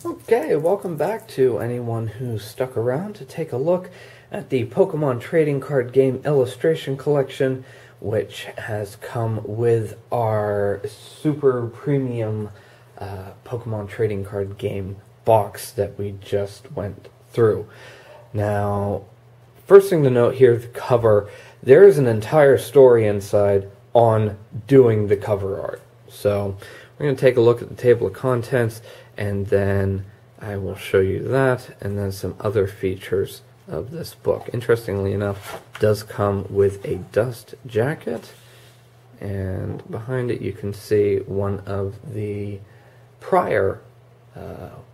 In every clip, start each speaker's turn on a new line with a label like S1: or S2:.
S1: Okay, welcome back to anyone who's stuck around to take a look at the Pokemon Trading Card Game Illustration Collection, which has come with our super premium Pokemon Trading Card Game box that we just went through. Now, first thing to note here, the cover, there is an entire story inside on doing the cover art. So, we're going to take a look at the table of contents, and then I will show you that, and then some other features of this book. Interestingly enough, it does come with a dust jacket, and behind it you can see one of the prior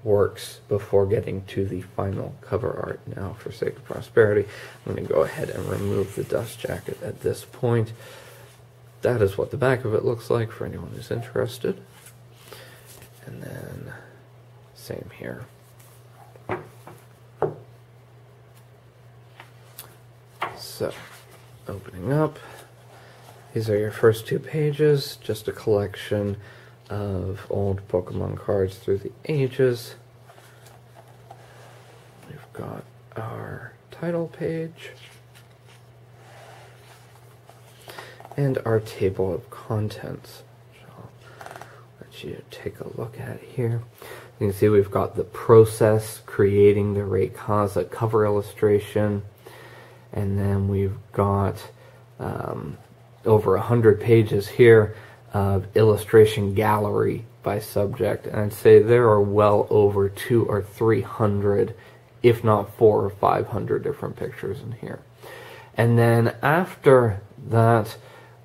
S1: works before getting to the final cover art. Now, for sake of prosperity, I'm going to go ahead and remove the dust jacket at this point. That is what the back of it looks like for anyone who's interested. And then, same here. So, opening up, these are your first two pages, just a collection of old Pokemon cards through the ages. We've got our title page and our table of contents. You take a look at here. You can see we've got the process creating the Rayquaza cover illustration, and then we've got over 100 pages here of illustration gallery by subject, and I'd say there are well over 200 or 300, if not 400 or 500 different pictures in here. And then after that,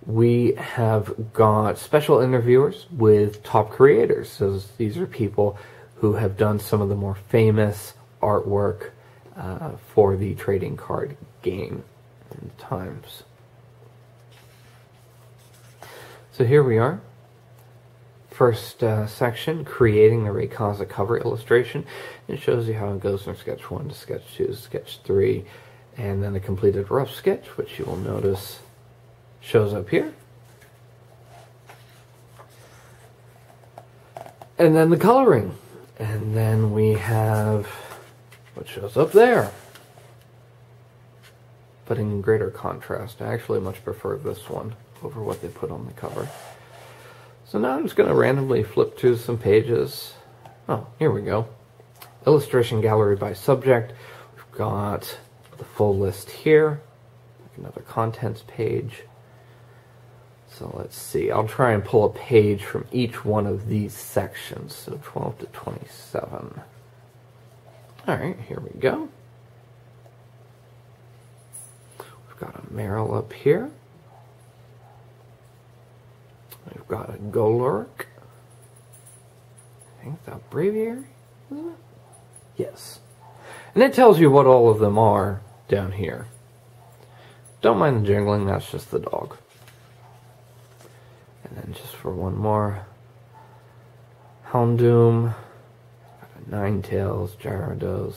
S1: we have got special interviewers with top creators. So these are people who have done some of the more famous artwork for the trading card game in times. So here we are. First section, creating the Rayquaza cover illustration. It shows you how it goes from sketch 1 to sketch 2 to sketch 3, and then a completed rough sketch, which you will notice shows up here. And then the coloring. And then we have what shows up there, but in greater contrast. I actually much prefer this one over what they put on the cover. So now I'm just going to randomly flip through some pages. Oh, here we go. Illustration gallery by subject. We've got the full list here. Another contents page. So let's see, I'll try and pull a page from each one of these sections, so 12 to 27. Alright, here we go. We've got a Marill up here. We've got a Golurk. I think that's Braviary, isn't it? Yes. And it tells you what all of them are down here. Don't mind the jingling, that's just the dog. And then just for one more, Houndoom, Ninetales, Gyarados,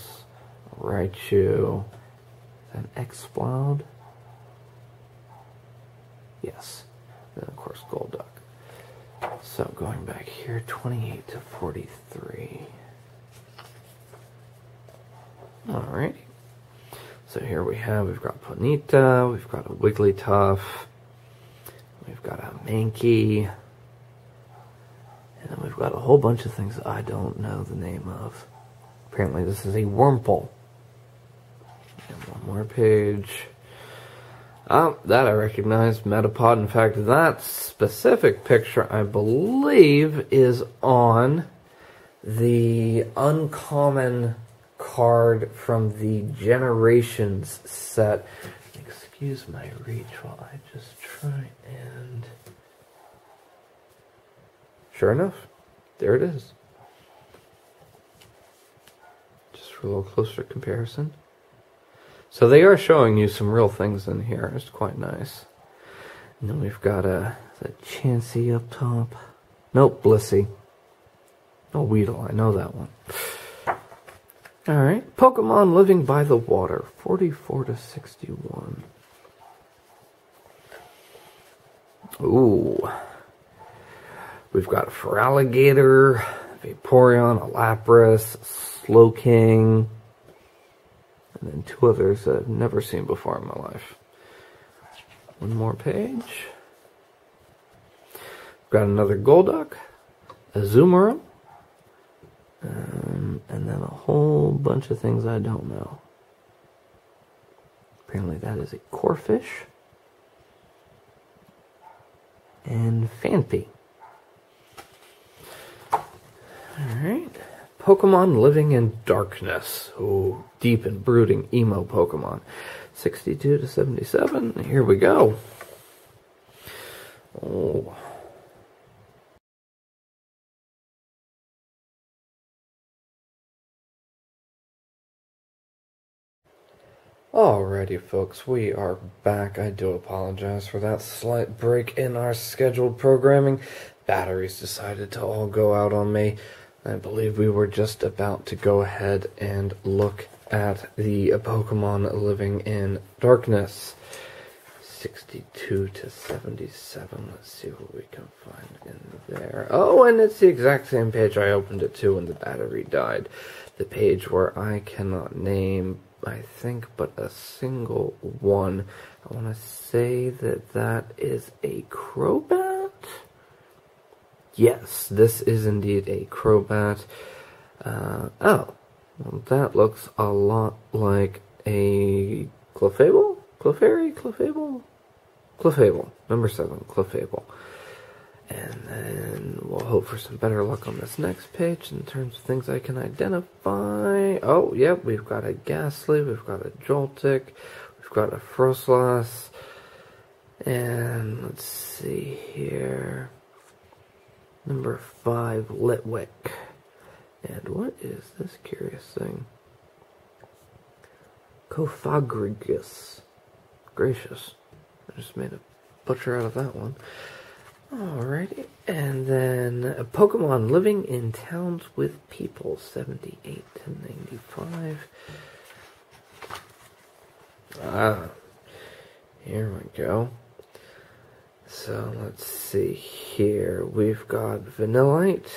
S1: Raichu, then Explode. Yes, and then of course Golduck. So going back here, 28 to 43. Alrighty. So here we've got Ponyta, we've got a Wigglytuff, we've got a Mankey, and then we've got a whole bunch of things I don't know the name of. Apparently this is a Wurmple. And one more page. Oh, that I recognize, Metapod. In fact, that specific picture, I believe, is on the uncommon card from the Generations set. Excuse my reach while I just try and... Sure enough, there it is. Just for a little closer comparison. So they are showing you some real things in here. It's quite nice. And then we've got the Chansey up top. Nope, Blissey. Oh, Weedle, I know that one. Alright, Pokemon living by the water, 44 to 61. Ooh. We've got Feraligatr, Vaporeon, a Lapras, Slowking, and then two others that I've never seen before in my life. One more page. Got another Golduck, a Azumarill, and then a whole bunch of things I don't know. Apparently that is a Corphish, and Phanpy. Alright. Pokemon Living in Darkness. Oh, deep and brooding emo Pokemon. 62 to 77. Here we go. Oh. Alrighty, folks, we are back. I do apologize for that slight break in our scheduled programming. Batteries decided to all go out on me. I believe we were just about to go ahead and look at the Pokemon Living in Darkness. 62 to 77. Let's see what we can find in there. Oh, and it's the exact same page I opened it to when the battery died. The page where I cannot name, I think, but a single one. I want to say that that is a Crobat? Yes, this is indeed a Crobat. Oh, well, that looks a lot like a Clefable? Clefairy? Clefable? Clefable. Number 7, Clefable. And then we'll hope for some better luck on this next page in terms of things I can identify. Oh, yep, we've got a Ghastly, we've got a Joltik, we've got a Froslass, and let's see here. Number 5, Litwick. And what is this curious thing? Cofagrigus. Gracious. I just made a butcher out of that one. Alrighty, and then a Pokemon Living in Towns with People, 78 to 95. Here we go. So let's see here. We've got Vanillite,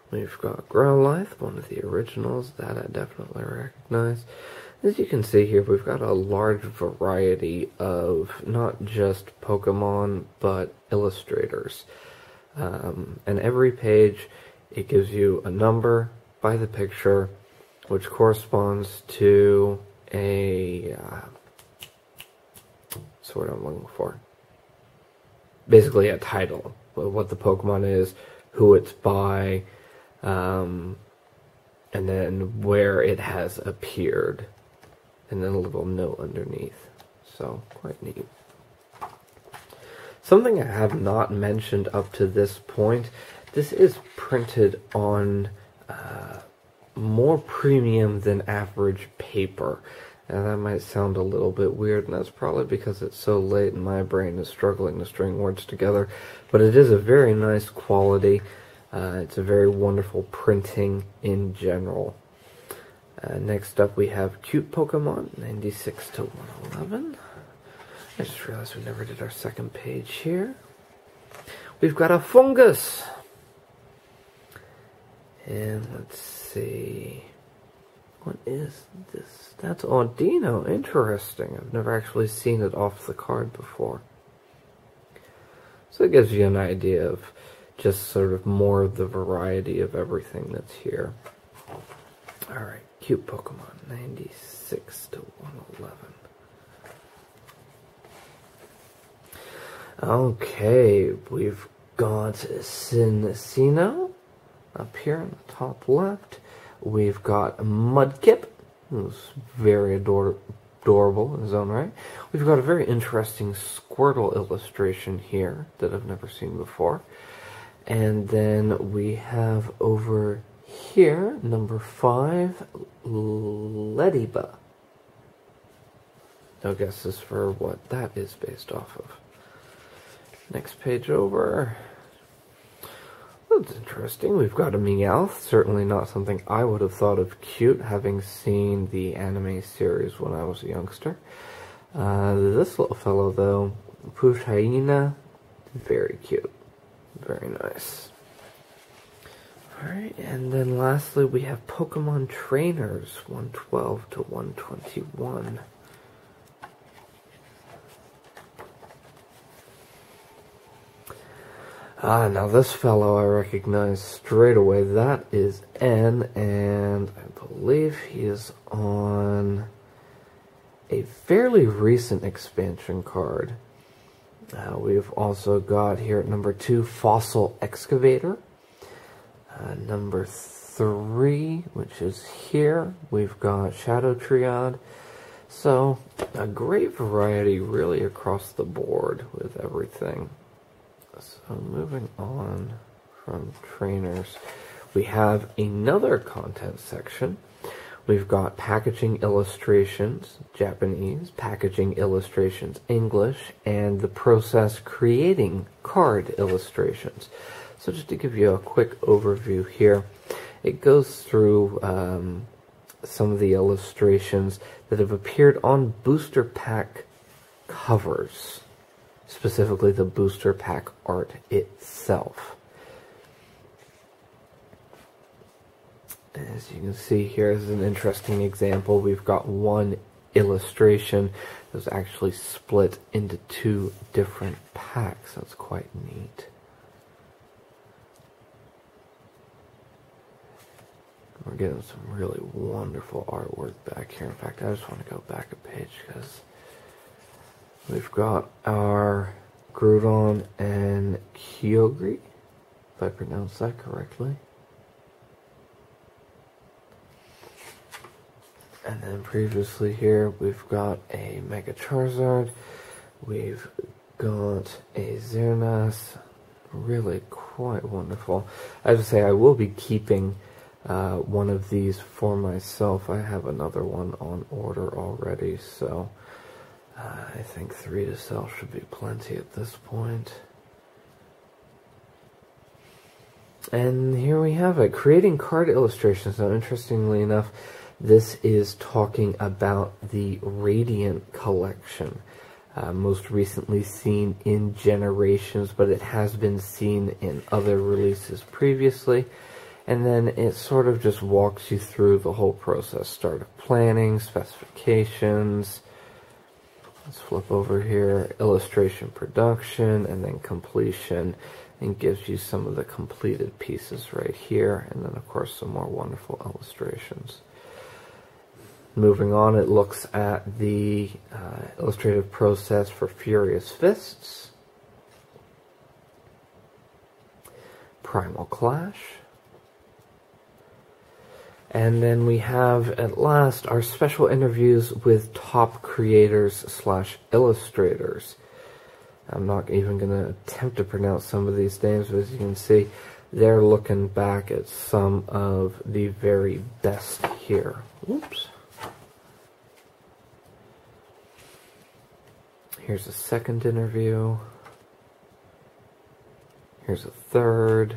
S1: we've got Growlithe, one of the originals that I definitely recognize. As you can see here, we've got a large variety of not just Pokemon, but illustrators. And every page, it gives you a number by the picture, which corresponds to a... that's what I'm looking for. Basically a title, what the Pokemon is, who it's by, and then where it has appeared. And then a little note underneath. So, quite neat. Something I have not mentioned up to this point, this is printed on more premium than average paper. And that might sound a little bit weird, and that's probably because it's so late and my brain is struggling to string words together. But it is a very nice quality. It's a very wonderful printing in general. Next up we have Cute Pokemon, 96 to 111. I just realized we never did our second page here. We've got a Fungus. And let's see. What is this? That's Audino. Interesting. I've never actually seen it off the card before. So it gives you an idea of just sort of more of the variety of everything that's here. Alright. Cute Pokemon, 96 to 111. Okay, we've got Cinccino up here in the top left. We've got Mudkip, who's very adorable in his own right. We've got a very interesting Squirtle illustration here that I've never seen before. And then we have over here, number 5, Lediba. No guesses for what that is based off of. Next page over. That's interesting. We've got a Meowth. Certainly not something I would have thought of cute, having seen the anime series when I was a youngster. This little fellow, though, Pushaina, very cute. Very nice. Alright, and then lastly we have Pokemon Trainers 112 to 121. Now this fellow I recognize straight away. That is N, and I believe he is on a fairly recent expansion card. We've also got here at number 2, Fossil Excavator. Number 3, which is here, we've got Shadow Triad. So, a great variety really across the board with everything. So, moving on from trainers, we have another content section. We've got packaging illustrations, Japanese, packaging illustrations, English, and the process creating card illustrations. So just to give you a quick overview here, it goes through some of the illustrations that have appeared on booster pack covers, specifically the booster pack art itself. As you can see here is an interesting example. We've got one illustration that was actually split into 2 different packs. That's quite neat. We're getting some really wonderful artwork back here. In fact, I just want to go back a page because we've got our Groudon and Kyogre, if I pronounce that correctly. And then previously here, we've got a Mega Charizard, we've got a Xerneas, really quite wonderful. I have to say, I will be keeping one of these for myself. I have another one on order already, so I think 3 to sell should be plenty at this point. And here we have it, creating card illustrations. Now, interestingly enough, this is talking about the Radiant collection, most recently seen in Generations, but it has been seen in other releases previously. And then it sort of just walks you through the whole process, start of planning, specifications. Let's flip over here, illustration production, and then completion, and gives you some of the completed pieces right here, and then of course some more wonderful illustrations. Moving on, it looks at the illustrative process for Furious Fists, Primal Clash, and then we have at last our special interviews with top creators / illustrators. I'm not even going to attempt to pronounce some of these names, but as you can see, they're looking back at some of the very best here. Oops. Here's a second interview. Here's a third.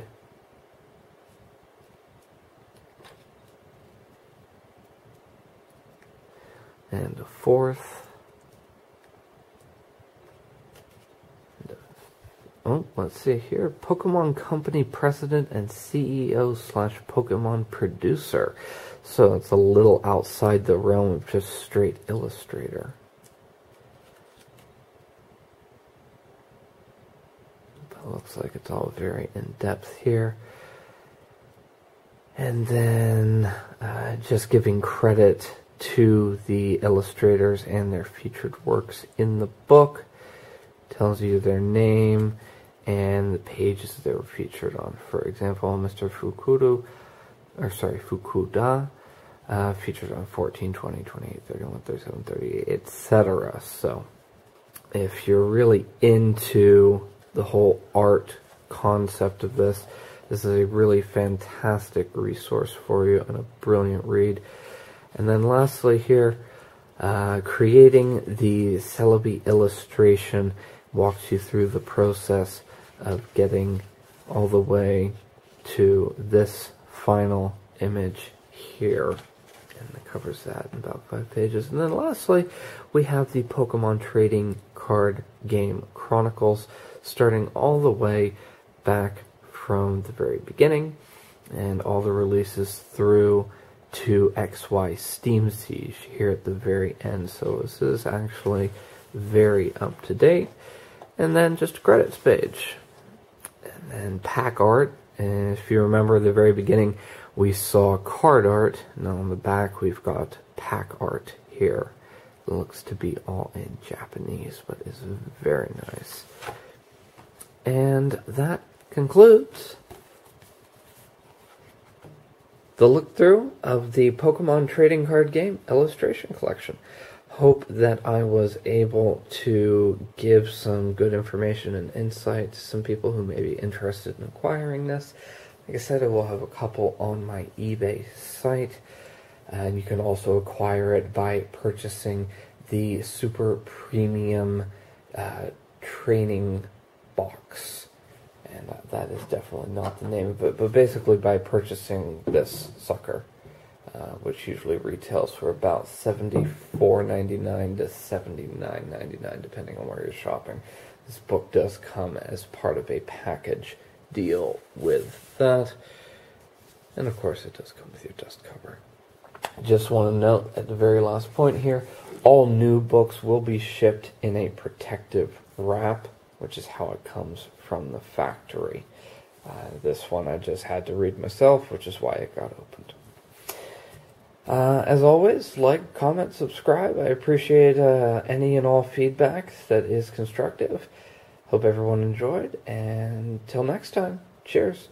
S1: And a fourth. Oh, let's see here. Pokemon Company President and CEO / Pokemon Producer. So it's a little outside the realm of just straight illustrator. Looks like it's all very in-depth here. And then just giving credit to the illustrators and their featured works in the book. Tells you their name and the pages they were featured on. For example, Mr. Fukuda, featured on 14, 20, 28, 31, 37, 38, etc. So if you're really into the whole art concept of this is a really fantastic resource for you and a brilliant read. And then lastly here, creating the Celebi illustration walks you through the process of getting all the way to this final image here. And it covers that in about 5 pages. And then lastly, we have the Pokemon Trading Card Game Chronicles, starting all the way back from the very beginning. and all the releases through to XY Steam Siege here at the very end. So this is actually very up to date. And then just a credits page. And then pack art. And if you remember the very beginning, we saw card art. Now on the back, we've got pack art here. It looks to be all in Japanese, but is very nice. And that concludes the look through of the Pokemon trading card game illustration collection. Hope that I was able to give some good information and insight to some people who may be interested in acquiring this. Like I said, I will have a couple on my eBay site, and you can also acquire it by purchasing the Super Premium training box. And that is definitely not the name of it, but basically by purchasing this sucker, which usually retails for about $74.99 to $79.99, depending on where you're shopping. This book does come as part of a package deal with that, and of course it does come with your dust cover. Just want to note at the very last point here, all new books will be shipped in a protective wrap, which is how it comes from the factory. This one I just had to read myself, which is why it got opened. As always, like, comment, subscribe. I appreciate any and all feedback that is constructive. Hope everyone enjoyed, and till next time, cheers.